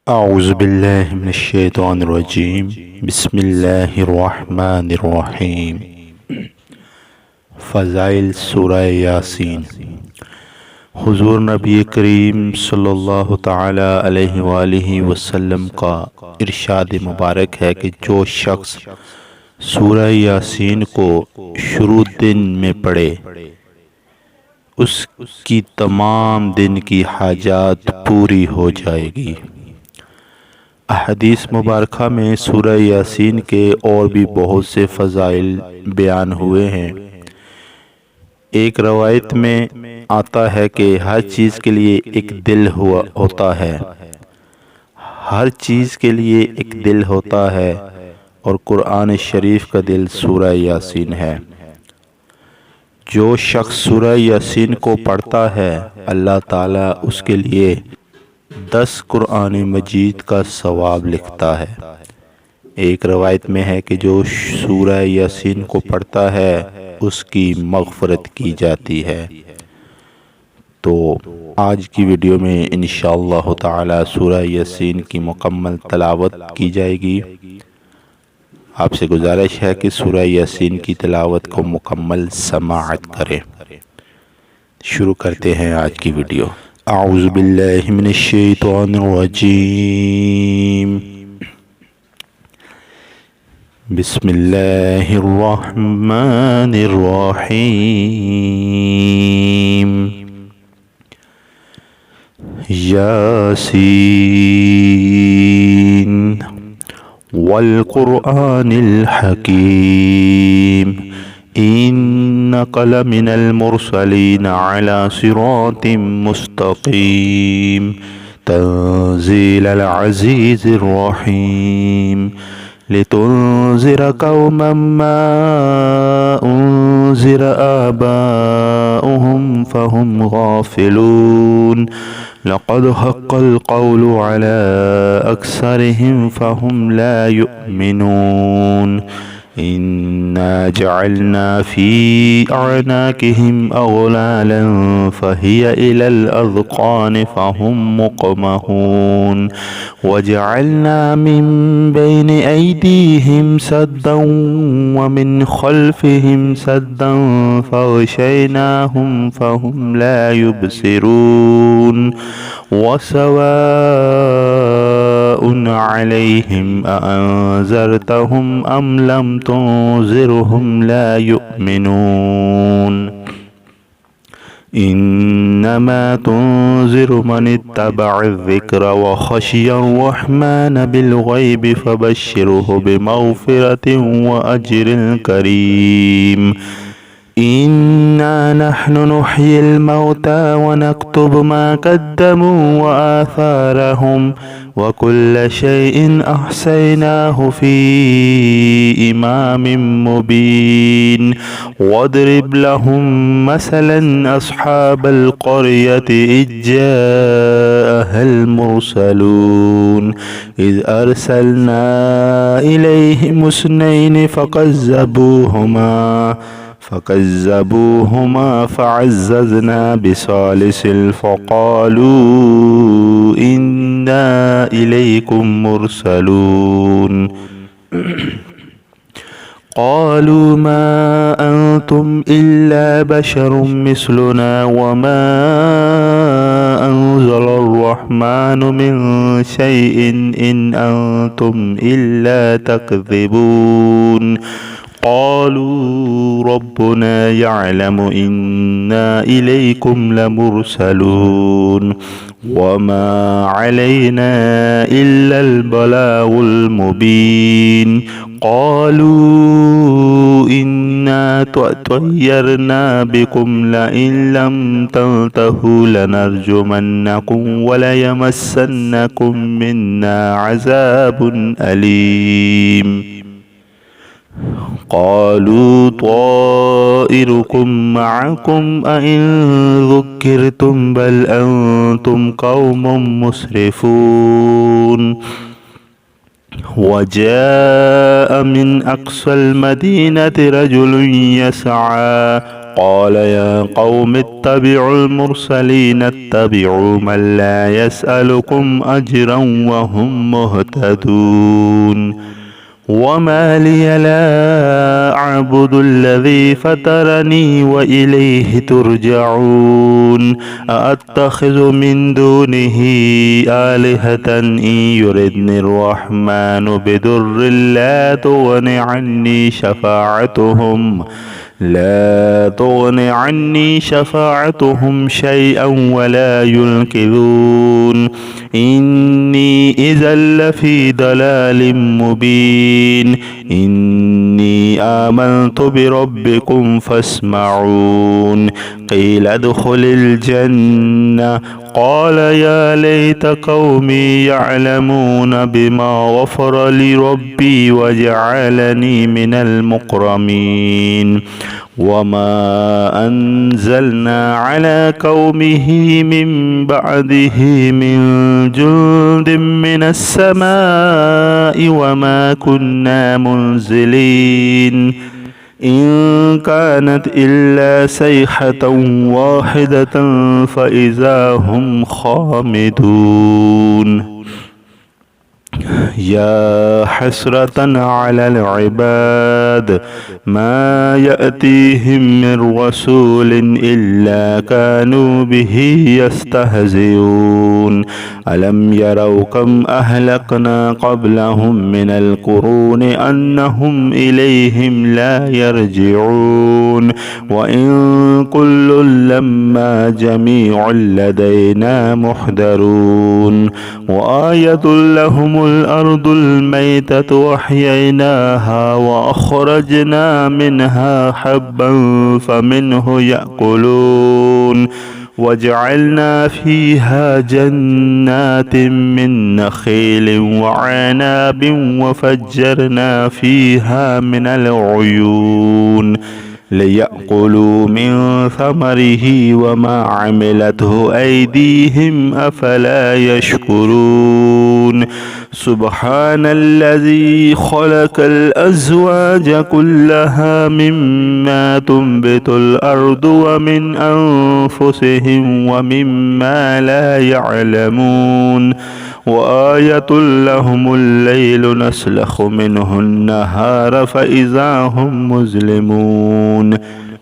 أعوذ بالله من الشيطان الرجيم بسم الله الرحمن الرحیم फ़ज़ाइल सूरह यासीन। हुज़ूर नबी करीम सल्लल्लाहु ताला अलैहि वालैहि वसल्लम का इरशाद मुबारक है कि जो शख्स सूरह यासीन को शुरू दिन में पढ़े उसकी तमाम दिन की हाजात पूरी हो जाएगी। हदीस मुबारका में सूरह यासीन के और भी बहुत से फ़ज़ाइल बयान हुए हैं। एक रवायत में आता है कि हर चीज़ के लिए एक दिल होता है, हर चीज़ के लिए एक दिल होता है और कुरान शरीफ का दिल सूरह यासीन है। जो शख्स सूरह यासीन को पढ़ता है अल्लाह ताला उसके लिए 10 कुरान मजीद का सवाब लिखता है। एक रवायत में है कि जो सूरह यासीन को पढ़ता है उसकी मग़फ़रत की जाती है। तो आज की वीडियो में इंशाअल्लाह ताला सूरह यासीन की मुकम्मल तिलावत की जाएगी। आपसे गुजारिश है कि सूरह यासीन की तिलावत को मुकम्मल समाअत करें। शुरू करते हैं आज की वीडियो। अऊज़ु बिल्लाहि मिनश शैतानिर रजीम बिस्मिल्लाहिर रहमानिर रहीम यासीन वल क़ुरआनिल हकीम इन्नका लमिनल मुरसलीन अला सिरातिम मुस्तक़ीम तंज़ीलल अज़ीज़िर रहीम लितुन्ज़िर क़ौमम मा उन्ज़िर आबाउहुम फ़हुम गाफ़िलून लक़द हक़्क़ल क़ौलु अला अक्सरिहिम फ़हुम ला युमिनून इन्ना जअलना फ़ी अअनाक़िहिम अग़लालन फ़हिय इलल अज़क़ान फ़हुम मुक़महून वजअलना मिन बैनि ऐदीहिम सद्दन व मिन ख़ल्फ़िहिम सद्दन फ़ग़शयनाहुम फ़हुम ला युबसिरून वसवाउन अलैहिम अअन्ज़रतहुम अम लम तुन्ज़िरहुम ला युमिनून इन्नमा तुन्ज़िरु मन इत्तबअ-ज़िक्र व ख़शिय अर्रहमान बिल-ग़ैबि फ़बश्शिरहु बिमग़फ़िरतिन व अज्रिन करीम। इन्ना नहनु नुह्यिल मौता व नक्तुबु मा क़द्दमू व आसारहुम व कुल्ल शैइन अहसैनाहु फ़ी इमामिम मुबीन वद्रिब लहुम मसलन अस्हाबल क़र्यति इज़ जाअहल मुरसलून इज़ अरसलना इलैहिम इस्नैनि फ़कज़्ज़बूहुमा फ़अज़्ज़ज़ना बिसालिसिन फ़क़ालू इन्ना इलैकुम मुरसलून क़ालू मा अंतुम इल्ला बशरुम मिस्लुना व मा अंज़लर रहमानु मिन शैइन इन अंतुम इल्ला तकज़िबून क़ालू रब्बुना यअलमु इन्ना इलैकुम लमुरसलून वमा अलैना इल्लल बलागुल मुबीन क़ालू इन्ना तत्तयरना बिकुम लइन लम तंतहू लनरजुमन्नकुम व लयमस्सन्नकुम मिन्ना अज़ाबुन अलीम क़ालू ताइरुकुम मअकुम अइन ज़ुक्किरतुम बल अंतुम क़ौमुम मुस्रिफून वजाअ मिन अक़सल मदीनति रजुलुन यसअा قال يا قوم اتبعوا المرسلين اتبعوا من لا يسألكم أجرا وهم مهتدون وما لي لا أعبد الذي فطرني وإليه ترجعون أأتخذ من دونه آلهة إن يردني الرحمن بضر لا تغن عني شفاعتهم شيئا ولا ينقذون إني إذا لفي ضلال مبين إني آمنت بربكم فاسمعون قيل ادخل الجنة قال يا ليت قومي يعلمون بما غفر لي ربي وجعلني من المكرمين وما أنزلنا على قومه من بعده من جند من السماء وما كنا منزلين إن كانت إلا صيحة واحدة فإذا هم خامدون يا حسرة على العباد ما يأتيهم من رسول إلا كانوا به يستهزئون ألم يروا كم أهلكنا قبلهم من القرون أنهم إليهم لا يرجعون وإن كل لما جميع لدينا محضرون وآية لهم الأرض الميتة وأحييناها وأخرجنا منها حبا فمنه يأكلون وجعلنا فيها جنات من نخيل وعناب وفجرنا فيها من العيون ليأكلوا من ثمره وما عملته أيديهم أفلا يشكرون سبحان الذي خلق الأزواج كلها مما تنبت الأرض ومن أنفسهم ومما لا يعلمون وآية لهم الليل نسلخ منه النهار فإذا هم مظلمون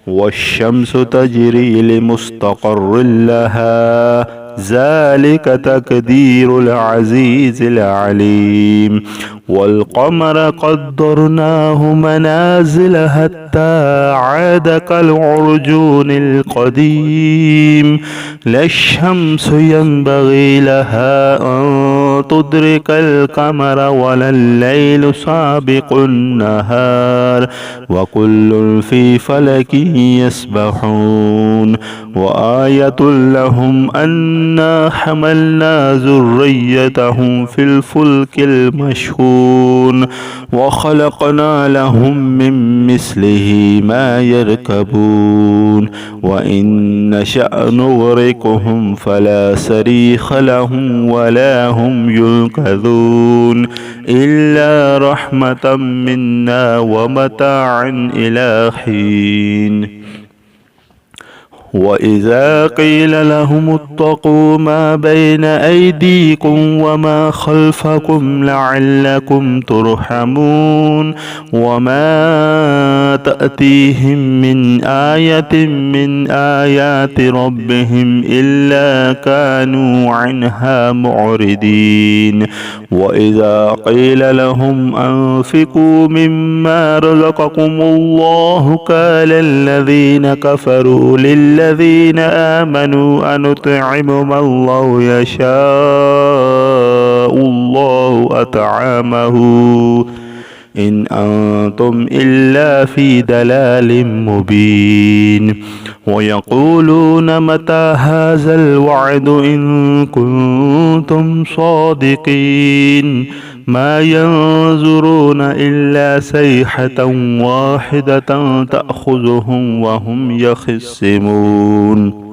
والشمس تجري لمستقر لها ذلك تقدير العزيز العليم والقمر قدرناه منازل حتى عاد كالعرجون القديم لا الشمس ينبغي لها أن تدرك القمر ولا الليل سابق النهار وكل في فلك يسبحون وآية لهم أنا حملنا ذريتهم في الفلك المشحون وخلقنا لهم من مثله ما يركبون وإن نشأ نغرقهم فلا صريخ لهم ولا هم ينقذون إلا رحمة منا ومتاعا إلى حين وإذا قيل لهم اتقوا ما بين أيديكم وما خلفكم لعلكم ترحمون وما تأتيهم من آية من آيات ربهم إلا كانوا عنها معرضين وإذا قيل لهم أنفقوا مما رزقكم الله قال الذين كفروا للذين آمنوا أنطعم من الله يشاء الله أطعمه إن أنتم إلا في دلال مبين ويقولون متى هذا الوعد إن كنتم صادقين ما ينظرون إلا صيحة واحدة تأخذهم وهم يخصمون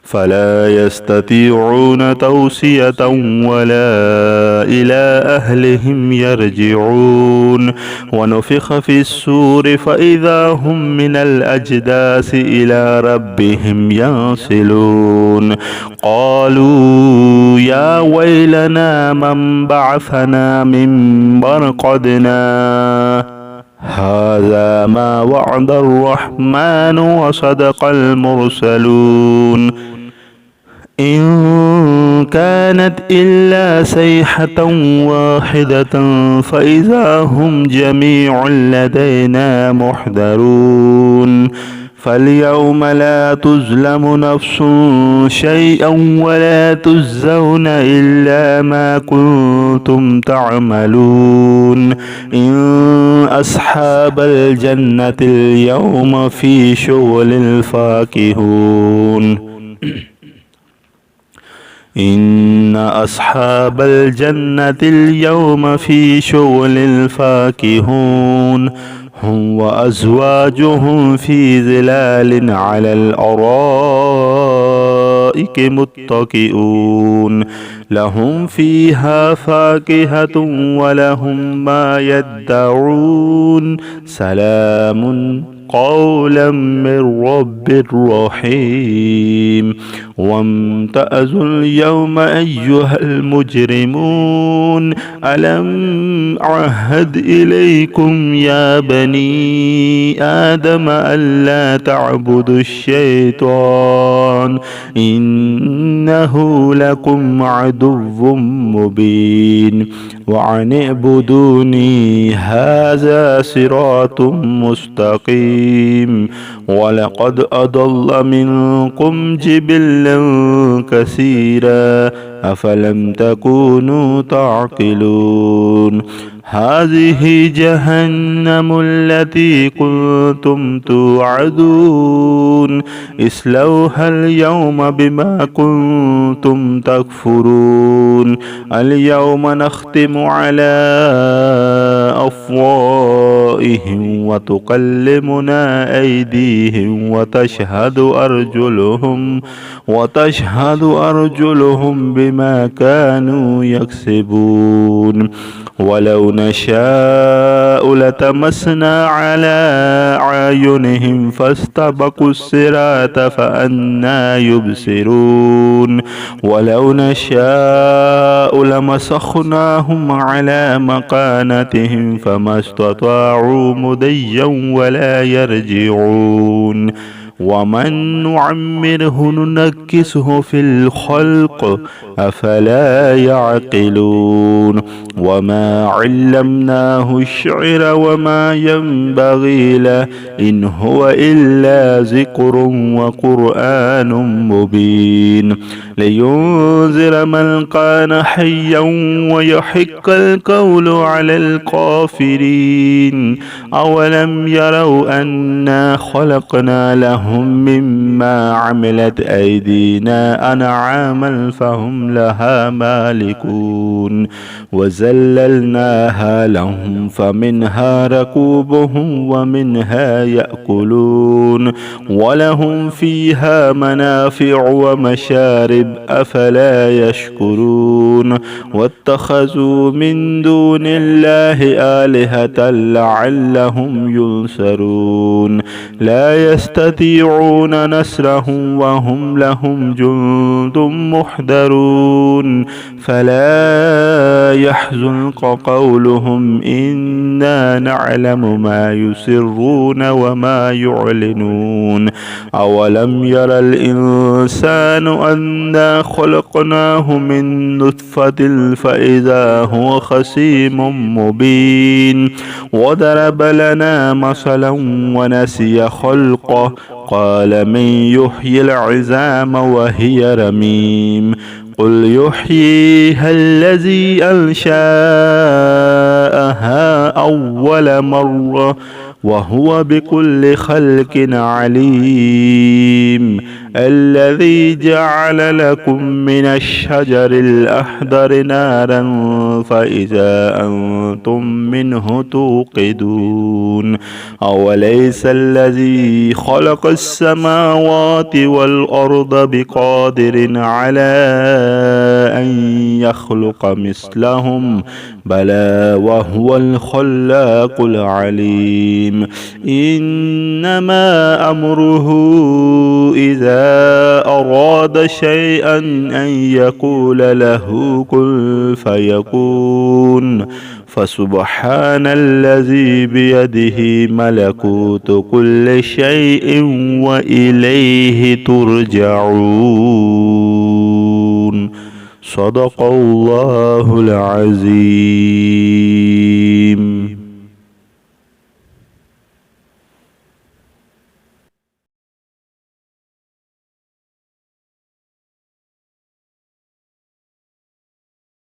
فلا يستطيعون توصية ولا إلى أهلهم يرجعون ونفخ في السور فإذا هم من الأجداث إلى ربهم ينسلون قالوا يا ويلنا من بعثنا من مرقدنا هذا ما وعد الرحمن وصدق المرسلون إن كانت إلا صيحة واحدة فإذا هم جميع لدينا محضرون فاليوم لا تظلم نفس شيئا ولا تجزون إلا ما كنتم تعملون إن أصحاب الجنة اليوم في شغل فاكهون إن أصحاب الجنة اليوم في شغل فاكهون هم وأزواجهم في ظلال على الأرائك متكئون لهم فيها فاكهة ولهم ما يدعون سلام قولا من رب رحيم وامتازوا اليوم أيها المجرمون ألم أعهد إليكم يا بني آدم ألا تعبدوا الشيطان إنه لكم عدو مبين وأن اعبدوني هذا صراط مستقيم ولقد أضل منكم جبلا كثيرا أفلم تكونوا تعقلون هذه جهنم التي كنتم توعدون اصلوها اليوم بما كنتم تكفرون اليوم نختم على أفواههم وتكلمنا أيديهم وتشهد أرجلهم بما كانوا يكسبون ولو نشاء لتمسنا على أعينهم فاستبقوا الصراط فأنى يبصرون ولو نشاء لمسخناهم على مكانتهم فما استطاعوا مضيا ولا يرجعون ومن نعمره ننكسه في الخلق أفلا يعقلون وما علمناه الشعر وما ينبغي له إن هو إلا ذكر وقرآن مبين لينذر من كان حيا ويحق القول على الكافرين أولم يروا أنا خلقنا لهم مما عملت أيدينا أنعاما فهم لها مالكون وذللناها لهم فمنها ركوبهم ومنها يأكلون ولهم فيها منافع ومشارب أفلا يشكرون واتخذوا من دون الله آلهة لعلهم ينصرون لا يستطيعون نصرهم وهم لهم جند محضرون فلا يحزنك قولهم إنا نعلم ما يسرون وما يعلنون أولم ير الإنسان أنا خلقناه من نطفة فإذا هو خصيم مبين وضرب لنا مثلا ونسي خلقه قال من يحيي العظام وهي رميم قل يحييها الذي أنشأها أول مرة وهو بكل خلق عليم الذي جعل لكم من الشجر الأخضر نارا فإذا أنتم منه توقدون أوليس الذي خلق السماوات والأرض بقادر على أن يخلق مثلهم بلى وهو الخلاق العليم إنما أمره إذا أراد شيئا أن يقول له كن فيكون فسبحان الذي بيده ملكوت كل شيء وإليه ترجعون. صدق الله العظيم.